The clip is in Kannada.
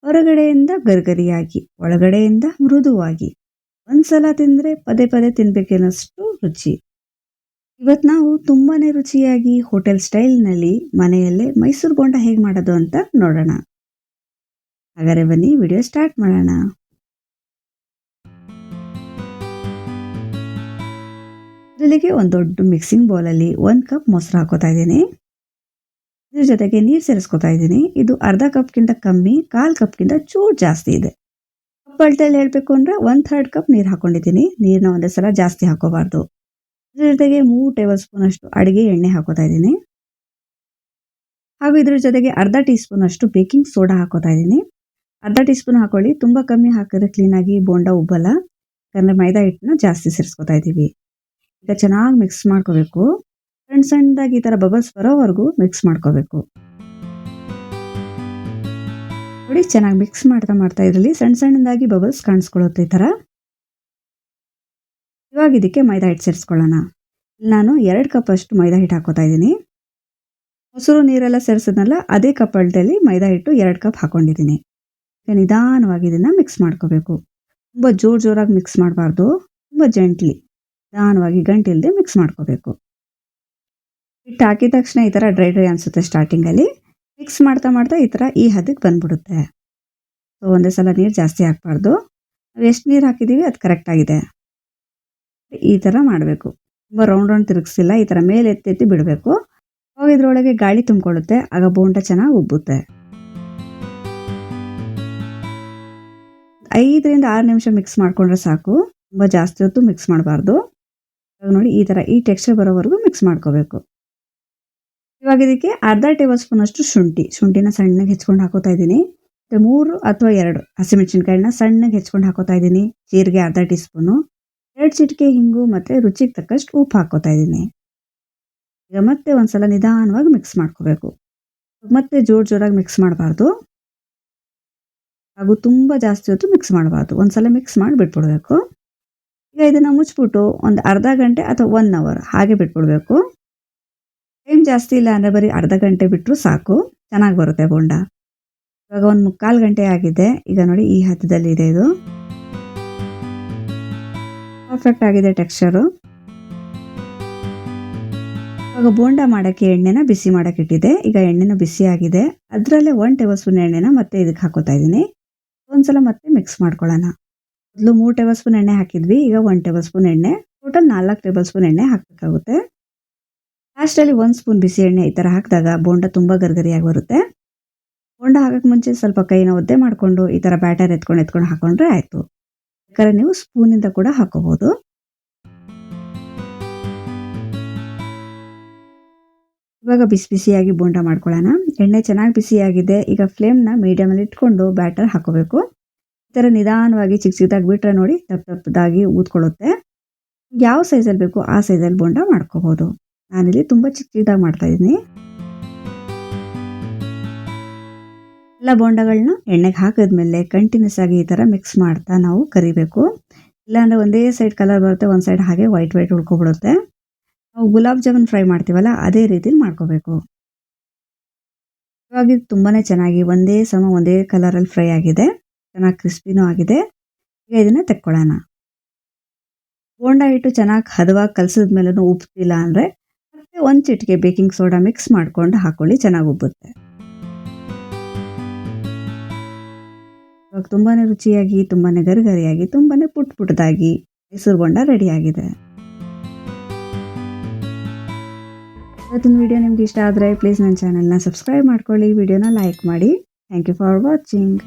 ಹೊರಗಡೆಯಿಂದ ಗರಿಗರಿಯಾಗಿ ಒಳಗಡೆಯಿಂದ ಮೃದುವಾಗಿ ಒಂದ್ಸಲ ತಿಂದರೆ ಪದೇ ಪದೇ ತಿನ್ಬೇಕೆನ್ನಷ್ಟು ರುಚಿ. ಇವತ್ತು ನಾವು ತುಂಬಾನೇ ರುಚಿಯಾಗಿ ಹೋಟೆಲ್ ಸ್ಟೈಲ್ನಲ್ಲಿ ಮನೆಯಲ್ಲೇ ಮೈಸೂರು ಬೋಂಡ ಹೇಗೆ ಮಾಡೋದು ಅಂತ ನೋಡೋಣ. ಹಾಗಾದ್ರೆ ಬನ್ನಿ ವಿಡಿಯೋ ಸ್ಟಾರ್ಟ್ ಮಾಡೋಣ. ಮೊದಲಿಗೆ ಒಂದು ದೊಡ್ಡ ಮಿಕ್ಸಿಂಗ್ ಬೌಲಲ್ಲಿ 1 ಕಪ್ ಮೊಸರು ಹಾಕೋತಾ ಇದ್ದೀನಿ. ಇದ್ರ ಜೊತೆಗೆ ನೀರು ಸೇರಿಸ್ಕೊತಾ ಇದ್ದೀನಿ. ಇದು ಅರ್ಧ ಕಪ್ಗಿಂತ ಕಮ್ಮಿ, 1/4 ಕಪ್ಗಿಂತ ಚೂರು ಜಾಸ್ತಿ ಇದೆ. ಕಪ್ ಅಳತೆಯಲ್ಲಿ ಹೇಳಬೇಕು ಅಂದರೆ 1/3 ಕಪ್ ನೀರು ಹಾಕೊಂಡಿದ್ದೀನಿ. ನೀರನ್ನ ಒಂದೇ ಸಲ ಜಾಸ್ತಿ ಹಾಕೋಬಾರ್ದು. ಇದ್ರ ಜೊತೆಗೆ 3 ಟೇಬಲ್ ಸ್ಪೂನ್ ಅಷ್ಟು ಅಡುಗೆ ಎಣ್ಣೆ ಹಾಕೋತಾ ಇದ್ದೀನಿ. ಹಾಗೂ ಇದ್ರ ಜೊತೆಗೆ ಅರ್ಧ ಟೀ ಸ್ಪೂನ್ ಅಷ್ಟು ಬೇಕಿಂಗ್ ಸೋಡಾ ಹಾಕೋತಾ ಇದ್ದೀನಿ. ಅರ್ಧ ಟೀ ಸ್ಪೂನ್ ಹಾಕೊಳ್ಳಿ, ತುಂಬ ಕಮ್ಮಿ ಹಾಕಿದ್ರೆ ಕ್ಲೀನಾಗಿ ಬೋಂಡ ಉಬ್ಬಲ್ಲ. ಯಾಕಂದರೆ ಮೈದಾ ಹಿಟ್ಟನ್ನ ಜಾಸ್ತಿ ಸೇರಿಸ್ಕೊತಾ ಇದ್ದೀವಿ. ಈಗ ಚೆನ್ನಾಗಿ ಮಿಕ್ಸ್ ಮಾಡ್ಕೋಬೇಕು. ಸಣ್ಣ ಸಣ್ಣದಾಗಿ ಈ ಥರ ಬಬಲ್ಸ್ ಬರೋವರೆಗೂ ಮಿಕ್ಸ್ ಮಾಡ್ಕೋಬೇಕು. ನೋಡಿ, ಚೆನ್ನಾಗಿ ಮಿಕ್ಸ್ ಮಾಡ್ತಾ ಇದರಲ್ಲಿ ಸಣ್ಣ ಸಣ್ಣದಾಗಿ ಬಬಲ್ಸ್ ಕಾಣಿಸ್ಕೊಳ್ಳುತ್ತೆ ಈ ಥರ. ಇವಾಗ ಇದಕ್ಕೆ ಮೈದಾ ಹಿಟ್ಟು ಸೇರಿಸ್ಕೊಳ್ಳೋಣ. ನಾನು 2 ಕಪ್ ಅಷ್ಟು ಮೈದಾ ಹಿಟ್ಟು ಹಾಕೋತಾ ಇದ್ದೀನಿ. ಮೊಸರು ನೀರೆಲ್ಲ ಸೇರಿಸಿದ್ನಲ್ಲ, ಅದೇ ಕಪ್ ಅಳತೆಯಲ್ಲಿ ಮೈದಾ ಹಿಟ್ಟು 2 ಕಪ್ ಹಾಕೊಂಡಿದ್ದೀನಿ. ಈಗ ನಿಧಾನವಾಗಿ ಇದನ್ನು ಮಿಕ್ಸ್ ಮಾಡ್ಕೋಬೇಕು. ತುಂಬ ಜೋರಾಗಿ ಮಿಕ್ಸ್ ಮಾಡಬಾರ್ದು, ತುಂಬ ಜೆಂಟ್ಲಿ ನಿಧಾನವಾಗಿ ಗಂಟಿಲ್ಲದೆ ಮಿಕ್ಸ್ ಮಾಡ್ಕೋಬೇಕು. ಹಿಟ್ಟು ಹಾಕಿದ ತಕ್ಷಣ ಈ ಥರ ಡ್ರೈ ಅನಿಸುತ್ತೆ ಸ್ಟಾರ್ಟಿಂಗಲ್ಲಿ. ಮಿಕ್ಸ್ ಮಾಡ್ತಾ ಈ ಥರ ಈ ಹದಕ್ಕೆ ಬಂದ್ಬಿಡುತ್ತೆ. ಸೊ ಒಂದೇ ಸಲ ನೀರು ಜಾಸ್ತಿ ಹಾಕಬಾರ್ದು. ನಾವು ಎಷ್ಟು ನೀರು ಹಾಕಿದ್ದೀವಿ ಅದು ಕರೆಕ್ಟಾಗಿದೆ. ಈ ಥರ ಮಾಡಬೇಕು. ತುಂಬ ರೌಂಡ್ ತಿರುಗಿಸಿಲ್ಲ, ಈ ಥರ ಮೇಲೆ ಎತ್ತಿ ಬಿಡಬೇಕು. ಅವಾಗ ಇದರೊಳಗೆ ಗಾಳಿ ತುಂಬಿಕೊಳ್ಳುತ್ತೆ, ಆಗ ಬೋಂಡ ಚೆನ್ನಾಗಿ ಉಬ್ಬುತ್ತೆ. 5ರಿಂದ 6 ನಿಮಿಷ ಮಿಕ್ಸ್ ಮಾಡಿಕೊಂಡ್ರೆ ಸಾಕು. ತುಂಬ ಜಾಸ್ತಿ ಹೊತ್ತು ಮಿಕ್ಸ್ ಮಾಡಬಾರ್ದು. ನೋಡಿ, ಈ ಥರ ಈ ಟೆಕ್ಸ್ಚರ್ ಬರೋವರೆಗೂ ಮಿಕ್ಸ್ ಮಾಡ್ಕೋಬೇಕು. ಇವಾಗ ಇದಕ್ಕೆ ಅರ್ಧ ಟೇಬಲ್ ಸ್ಪೂನ್ ಅಷ್ಟು ಶುಂಠಿನ ಸಣ್ಣಗೆ ಹೆಚ್ಕೊಂಡು ಹಾಕೋತಾ ಇದ್ದೀನಿ. 3 ಅಥವಾ 2 ಹಸಿಮೆಣಸಿನ್ಕಾಯಿನ ಸಣ್ಣಗೆ ಹೆಚ್ಕೊಂಡು ಹಾಕೋತಾ ಇದ್ದೀನಿ. ಜೀರಿಗೆ ಅರ್ಧ ಟೀ ಸ್ಪೂನು, 2 ಚಿಟಿಕೆ ಹಿಂಗು ಮತ್ತು ರುಚಿಗೆ ತಕ್ಕಷ್ಟು ಉಪ್ಪು ಹಾಕೋತಾ ಇದ್ದೀನಿ. ಈಗ ಮತ್ತೆ ಒಂದ್ಸಲ ನಿಧಾನವಾಗಿ ಮಿಕ್ಸ್ ಮಾಡ್ಕೋಬೇಕು. ಮತ್ತೆ ಜೋರಾಗಿ ಮಿಕ್ಸ್ ಮಾಡಬಾರ್ದು, ಹಾಗೂ ತುಂಬ ಜಾಸ್ತಿ ಹೊತ್ತು ಮಿಕ್ಸ್ ಮಾಡಬಾರ್ದು. ಒಂದ್ಸಲ ಮಿಕ್ಸ್ ಮಾಡಿ ಬಿಟ್ಬಿಡ್ಬೇಕು. ಈಗ ಇದನ್ನು ಮುಚ್ಚಿಬಿಟ್ಟು ಒಂದು ಅರ್ಧ ಗಂಟೆ ಅಥವಾ 1 ಅವರ್ ಹಾಗೆ ಬಿಟ್ಬಿಡ್ಬೇಕು. ಟೈಮ್ ಜಾಸ್ತಿ ಇಲ್ಲ ಅಂದರೆ ಬರೀ ಅರ್ಧ ಗಂಟೆ ಬಿಟ್ಟರು ಸಾಕು, ಚೆನ್ನಾಗಿ ಬರುತ್ತೆ ಬೋಂಡ. ಇವಾಗ 1/4 ಗಂಟೆ ಆಗಿದೆ. ಈಗ ನೋಡಿ, ಈ ಹದದಲ್ಲಿ ಇದೆ. ಇದು ಪರ್ಫೆಕ್ಟ್ ಆಗಿದೆ ಟೆಕ್ಸ್ಚರು. ಇವಾಗ ಬೋಂಡ ಮಾಡೋಕ್ಕೆ ಎಣ್ಣೆನ ಬಿಸಿ ಮಾಡೋಕ್ಕೆ ಇಟ್ಟಿದೆ. ಈಗ ಎಣ್ಣೆನ ಬಿಸಿ ಆಗಿದೆ. ಅದರಲ್ಲೇ 1 ಟೇಬಲ್ ಸ್ಪೂನ್ ಎಣ್ಣೆನ ಮತ್ತೆ ಇದಕ್ಕೆ ಹಾಕೋತಾ ಇದ್ದೀನಿ. ಒಂದ್ಸಲ ಮತ್ತೆ ಮಿಕ್ಸ್ ಮಾಡ್ಕೊಳ್ಳೋಣ. ಮೊದಲು 3 ಟೇಬಲ್ ಸ್ಪೂನ್ ಎಣ್ಣೆ ಹಾಕಿದ್ವಿ, ಈಗ 1 ಟೇಬಲ್ ಸ್ಪೂನ್ ಎಣ್ಣೆ, ಟೋಟಲ್ 4 ಟೇಬಲ್ ಸ್ಪೂನ್ ಎಣ್ಣೆ ಹಾಕಬೇಕಾಗುತ್ತೆ. ಲಾಸ್ಟಲ್ಲಿ 1 ಸ್ಪೂನ್ ಬಿಸಿ ಎಣ್ಣೆ ಈ ಥರ ಹಾಕಿದಾಗ ಬೋಂಡ ತುಂಬ ಗರಿಗರಿಯಾಗಿ ಬರುತ್ತೆ. ಬೋಂಡ ಹಾಕೋಕ್ಕೆ ಮುಂಚೆ ಸ್ವಲ್ಪ ಕೈನ ಒದ್ದೆ ಮಾಡಿಕೊಂಡು ಈ ಥರ ಬ್ಯಾಟರ್ ಎತ್ಕೊಂಡು ಹಾಕೊಂಡ್ರೆ ಆಯಿತು. ಬೇಕಾದ್ರೆ ನೀವು ಸ್ಪೂನಿಂದ ಕೂಡ ಹಾಕೋಬೋದು. ಇವಾಗ ಬಿಸಿಯಾಗಿ ಬೋಂಡ ಮಾಡ್ಕೊಳ್ಳೋಣ. ಎಣ್ಣೆ ಚೆನ್ನಾಗಿ ಬಿಸಿಯಾಗಿದೆ. ಈಗ ಫ್ಲೇಮ್ನ ಮೀಡಿಯಮಲ್ಲಿ ಇಟ್ಕೊಂಡು ಬ್ಯಾಟರ್ ಹಾಕೋಬೇಕು. ಈ ಥರ ನಿಧಾನವಾಗಿ ಚಿಕ್ಕದಾಗಿ ಬಿಟ್ಟರೆ ನೋಡಿ, ದಪ್ಪದಾಗಿ ಊದ್ಕೊಳ್ಳುತ್ತೆ. ಯಾವ ಸೈಜಲ್ಲಿ ಬೇಕು ಆ ಸೈಜಲ್ಲಿ ಬೋಂಡ ಮಾಡ್ಕೋಬೋದು. ನಾನಿಲ್ಲಿ ತುಂಬ ಚಿಕ್ಕದಾಗಿ ಮಾಡ್ತಾಯಿದ್ದೀನಿ. ಎಲ್ಲ ಬೋಂಡಗಳನ್ನ ಎಣ್ಣೆಗೆ ಹಾಕಿದ್ಮೇಲೆ ಕಂಟಿನ್ಯೂಸ್ ಆಗಿ ಈ ಥರ ಮಿಕ್ಸ್ ಮಾಡ್ತಾ ನಾವು ಕರಿಬೇಕು. ಇಲ್ಲಾಂದರೆ ಒಂದೇ ಸೈಡ್ ಕಲರ್ ಬರುತ್ತೆ, ಒಂದು ಸೈಡ್ ಹಾಗೆ ವೈಟ್ ಉಳ್ಕೊಬಿಡುತ್ತೆ. ನಾವು ಗುಲಾಬ್ ಜಾಮೂನ್ ಫ್ರೈ ಮಾಡ್ತೀವಲ್ಲ, ಅದೇ ರೀತಿಲಿ ಮಾಡ್ಕೋಬೇಕು. ಇವಾಗ ಇದು ತುಂಬಾ ಚೆನ್ನಾಗಿ ಒಂದೇ ಕಲರಲ್ಲಿ ಫ್ರೈ ಆಗಿದೆ, ಚೆನ್ನಾಗಿ ಕ್ರಿಸ್ಪಿನೂ ಆಗಿದೆ. ಈಗ ಇದನ್ನು ತೆಕ್ಕೊಳ್ಳೋಣ. ಬೋಂಡ ಹಿಟ್ಟು ಚೆನ್ನಾಗಿ ಹದವಾಗಿ ಕಲಸಿದ ಮೇಲೂ ಉಬ್ಬಿಲ್ಲ ಅಂದರೆ ಮತ್ತೆ 1 ಚಿಟಿಕೆ ಬೇಕಿಂಗ್ ಸೋಡಾ ಮಿಕ್ಸ್ ಮಾಡ್ಕೊಂಡು ಹಾಕೊಳ್ಳಿ, ಚೆನ್ನಾಗಿ ಉಬ್ಬುತ್ತೆ. ಇವಾಗ ತುಂಬಾ ರುಚಿಯಾಗಿ, ತುಂಬಾ ಗರಿಗರಿಯಾಗಿ, ತುಂಬಾ ಪುಟ್ಟದಾಗಿ ಮೈಸೂರು ಬೋಂಡ ರೆಡಿಯಾಗಿದೆ. ಇವತ್ತಿನ ವಿಡಿಯೋ ನಿಮ್ಗೆ ಇಷ್ಟ ಆದರೆ ಪ್ಲೀಸ್ ನನ್ನ ಚಾನಲ್ನ ಸಬ್ಸ್ಕ್ರೈಬ್ ಮಾಡ್ಕೊಳ್ಳಿ, ವಿಡಿಯೋನ ಲೈಕ್ ಮಾಡಿ. Thank you for watching.